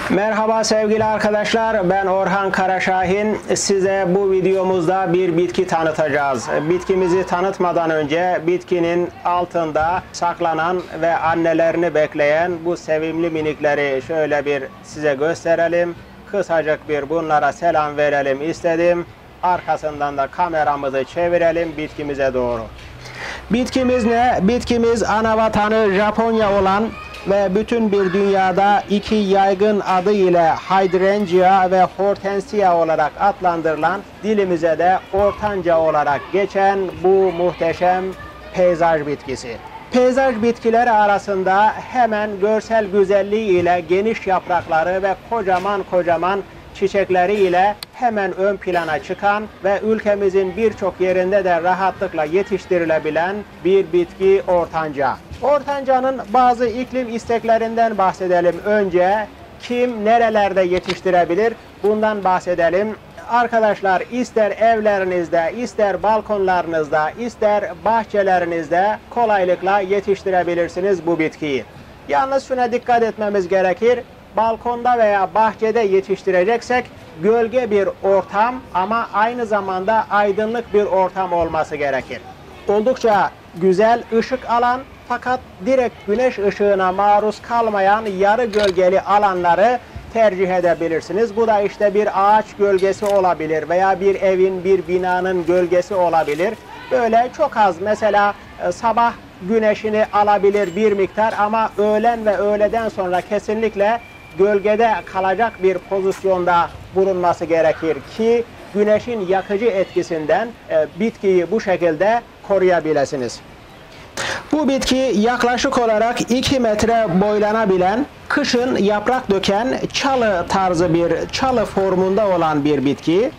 Merhaba sevgili arkadaşlar, ben Orhan Karaşahin. Size bu videomuzda bir bitki tanıtacağız. Bitkimizi tanıtmadan önce bitkinin altında saklanan ve annelerini bekleyen bu sevimli minikleri şöyle bir size gösterelim. Kısacık bir bunlara selam verelim istedim. Arkasından da kameramızı çevirelim bitkimize doğru. Bitkimiz ne? Bitkimiz ana vatanı Japonya olan ve bütün bir dünyada iki yaygın adı ile Hydrangea ve Hortensia olarak adlandırılan, dilimize de ortanca olarak geçen bu muhteşem peyzaj bitkisi. Peyzaj bitkileri arasında hemen görsel güzelliği ile geniş yaprakları ve kocaman çiçekleri ile hemen ön plana çıkan ve ülkemizin birçok yerinde de rahatlıkla yetiştirilebilen bir bitki ortanca. Ortancanın bazı iklim isteklerinden bahsedelim önce. Kim nerelerde yetiştirebilir? Bundan bahsedelim. Arkadaşlar, ister evlerinizde, ister balkonlarınızda, ister bahçelerinizde kolaylıkla yetiştirebilirsiniz bu bitkiyi. Yalnız şuna dikkat etmemiz gerekir. Balkonda veya bahçede yetiştireceksek gölge bir ortam ama aynı zamanda aydınlık bir ortam olması gerekir. Oldukça güzel ışık alan fakat direkt güneş ışığına maruz kalmayan yarı gölgeli alanları tercih edebilirsiniz. Bu da işte bir ağaç gölgesi olabilir veya bir evin, bir binanın gölgesi olabilir. Böyle çok az, mesela sabah güneşini alabilir bir miktar ama öğlen ve öğleden sonra kesinlikle gölgede kalacak bir pozisyonda bulunması gerekir ki güneşin yakıcı etkisinden bitkiyi bu şekilde koruyabilirsiniz. Bu bitki yaklaşık olarak 2 metre boylanabilen, kışın yaprak döken çalı tarzı bir çalı formunda olan bir bitki.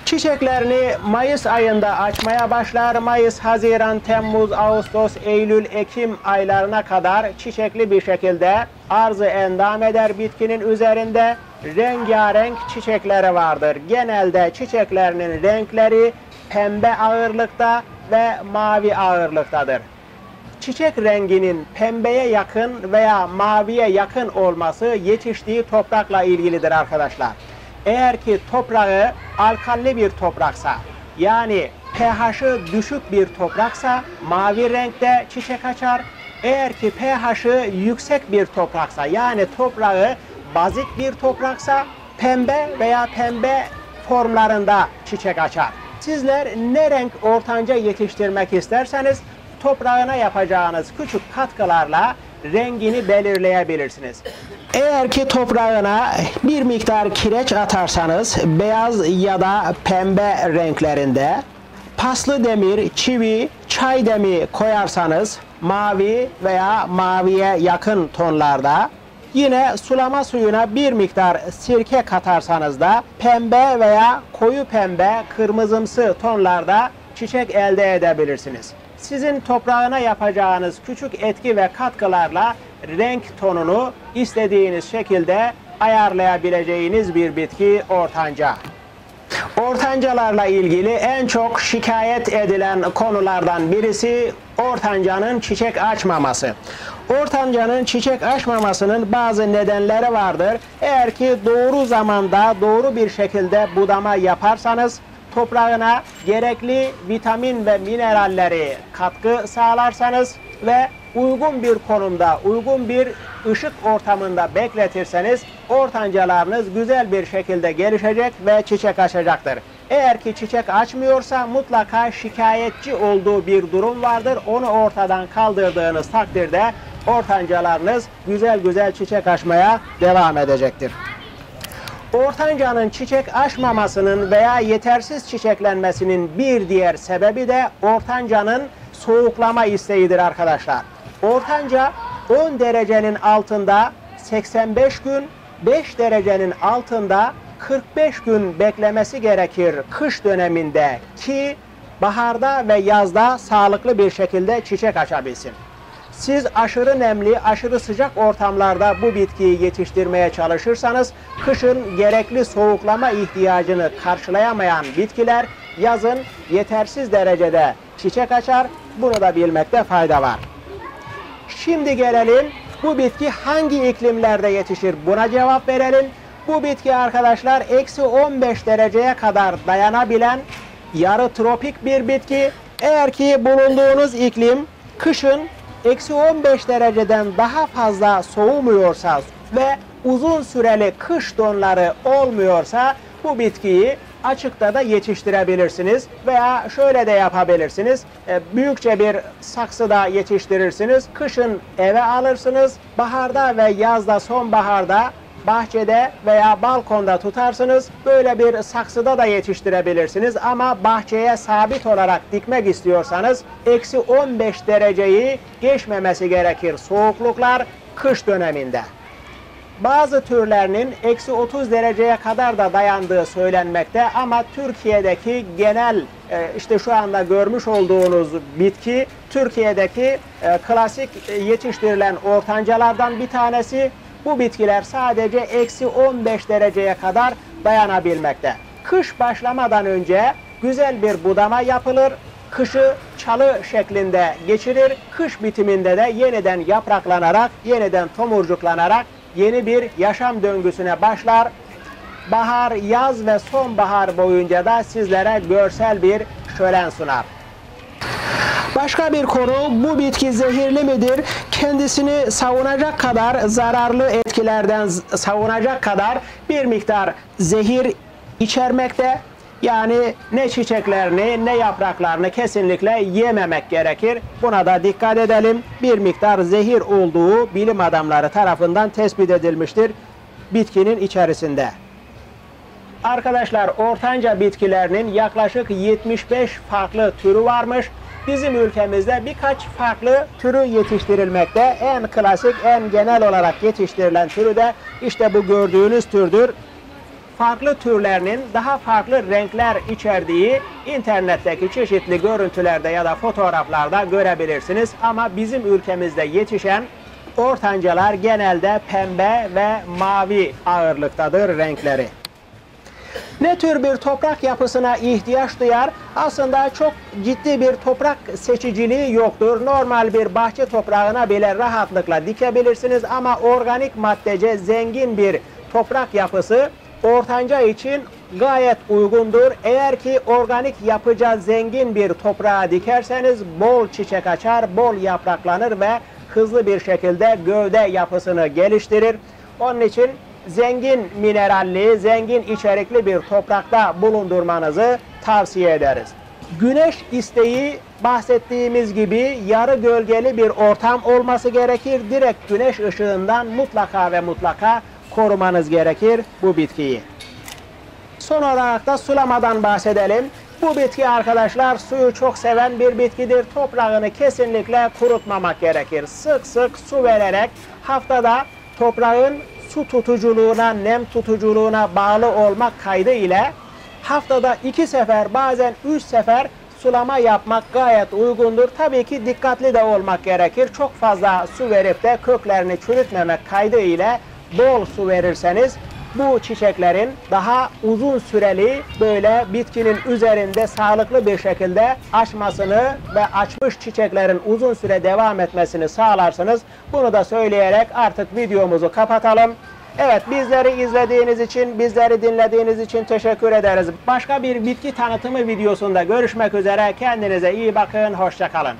Çiçeklerini Mayıs ayında açmaya başlar. Mayıs, Haziran, Temmuz, Ağustos, Eylül, Ekim aylarına kadar çiçekli bir şekilde arz-ı endam eder bitkinin üzerinde. Rengarenk çiçekleri vardır. Genelde çiçeklerinin renkleri pembe ağırlıkta ve mavi ağırlıktadır. Çiçek renginin pembeye yakın veya maviye yakın olması yetiştiği toprakla ilgilidir arkadaşlar. Eğer ki toprağı alkalli bir topraksa, yani pH'ı düşük bir topraksa mavi renkte çiçek açar. Eğer ki pH'ı yüksek bir topraksa, yani toprağı bazik bir topraksa pembe veya pembe formlarında çiçek açar. Sizler ne renk ortanca yetiştirmek isterseniz toprağına yapacağınız küçük katkılarla rengini belirleyebilirsiniz. Eğer ki toprağına bir miktar kireç atarsanız beyaz ya da pembe renklerinde, paslı demir, çivi, çay demi koyarsanız mavi veya maviye yakın tonlarda, yine sulama suyuna bir miktar sirke katarsanız da pembe veya koyu pembe, kırmızımsı tonlarda çiçek elde edebilirsiniz. Sizin toprağına yapacağınız küçük etki ve katkılarla renk tonunu istediğiniz şekilde ayarlayabileceğiniz bir bitki ortanca. Ortancalarla ilgili en çok şikayet edilen konulardan birisi ortancanın çiçek açmaması. Ortancanın çiçek açmamasının bazı nedenleri vardır. Eğer ki doğru zamanda doğru bir şekilde budama yaparsanız, toprağına gerekli vitamin ve mineralleri katkı sağlarsanız ve uygun bir konumda, uygun bir ışık ortamında bekletirseniz ortancalarınız güzel bir şekilde gelişecek ve çiçek açacaktır. Eğer ki çiçek açmıyorsa mutlaka şikayetçi olduğu bir durum vardır. Onu ortadan kaldırdığınız takdirde ortancalarınız güzel çiçek açmaya devam edecektir. Ortancanın çiçek açmamasının veya yetersiz çiçeklenmesinin bir diğer sebebi de ortancanın soğuklama isteğidir arkadaşlar. Ortanca 10 derecenin altında 85 gün, 5 derecenin altında 45 gün beklemesi gerekir kış döneminde ki baharda ve yazda sağlıklı bir şekilde çiçek açabilsin. Siz aşırı nemli, aşırı sıcak ortamlarda bu bitkiyi yetiştirmeye çalışırsanız kışın gerekli soğuklama ihtiyacını karşılayamayan bitkiler yazın yetersiz derecede çiçek açar. Bunu da bilmekte fayda var. Şimdi gelelim Bu bitki hangi iklimlerde yetişir? Buna cevap verelim. Bu bitki arkadaşlar eksi 15 dereceye kadar dayanabilen yarı tropik bir bitki. Eğer ki bulunduğunuz iklim kışın eksi 15 dereceden daha fazla soğumuyorsa ve uzun süreli kış donları olmuyorsa bu bitkiyi açıkta da yetiştirebilirsiniz veya şöyle de yapabilirsiniz. Büyükçe bir saksıda yetiştirirsiniz. Kışın eve alırsınız. Baharda ve yazda, sonbaharda bahçede veya balkonda tutarsınız. Böyle bir saksıda da yetiştirebilirsiniz ama bahçeye sabit olarak dikmek istiyorsanız eksi 15 dereceyi geçmemesi gerekir soğukluklar kış döneminde. Bazı türlerinin eksi 30 dereceye kadar da dayandığı söylenmekte ama Türkiye'deki genel işte şu anda görmüş olduğunuz bitki Türkiye'deki klasik yetiştirilen ortancalardan bir tanesi. Bu bitkiler sadece eksi 15 dereceye kadar dayanabilmekte. Kış başlamadan önce güzel bir budama yapılır. Kışı çalı şeklinde geçirir. Kış bitiminde de yeniden yapraklanarak, yeniden tomurcuklanarak yeni bir yaşam döngüsüne başlar. Bahar, yaz ve sonbahar boyunca da sizlere görsel bir şölen sunar. Başka bir konu, bu bitki zehirli midir? Kendisini savunacak kadar, zararlı etkilerden savunacak kadar bir miktar zehir içermekte. Yani ne çiçeklerini ne yapraklarını kesinlikle yememek gerekir. Buna da dikkat edelim. Bir miktar zehir olduğu bilim adamları tarafından tespit edilmiştir bitkinin içerisinde. Arkadaşlar, ortanca bitkilerinin yaklaşık 75 farklı türü varmış. Bizim ülkemizde birkaç farklı türü yetiştirilmekte. En klasik, en genel olarak yetiştirilen türü de işte bu gördüğünüz türdür. Farklı türlerinin daha farklı renkler içerdiği internetteki çeşitli görüntülerde ya da fotoğraflarda görebilirsiniz. Ama bizim ülkemizde yetişen ortancalar genelde pembe ve mavi ağırlıktadır renkleri. Ne tür bir toprak yapısına ihtiyaç duyar? Aslında çok ciddi bir toprak seçiciliği yoktur. Normal bir bahçe toprağına bile rahatlıkla dikebilirsiniz ama organik maddece zengin bir toprak yapısı ortanca için gayet uygundur. Eğer ki organik yapıca zengin bir toprağa dikerseniz bol çiçek açar, bol yapraklanır ve hızlı bir şekilde gövde yapısını geliştirir. Onun için zengin mineralli, zengin içerikli bir toprakta bulundurmanızı tavsiye ederiz. Güneş isteği bahsettiğimiz gibi yarı gölgeli bir ortam olması gerekir. Direkt güneş ışığından mutlaka ve mutlaka korumanız gerekir bu bitkiyi. Son olarak da sulamadan bahsedelim. Bu bitki arkadaşlar suyu çok seven bir bitkidir. Toprağını kesinlikle kurutmamak gerekir. Sık sık su vererek haftada toprağın su tutuculuğuna, nem tutuculuğuna bağlı olmak kaydı ile haftada 2 sefer bazen 3 sefer sulama yapmak gayet uygundur. Tabii ki dikkatli de olmak gerekir. Çok fazla su verip de köklerini çürütmemek kaydı ile bol su verirseniz bu çiçeklerin daha uzun süreli böyle bitkinin üzerinde sağlıklı bir şekilde açmasını ve açmış çiçeklerin uzun süre devam etmesini sağlarsınız. Bunu da söyleyerek artık videomuzu kapatalım. Evet, bizleri izlediğiniz için, bizleri dinlediğiniz için teşekkür ederiz. Başka bir bitki tanıtımı videosunda görüşmek üzere. Kendinize iyi bakın, hoşça kalın.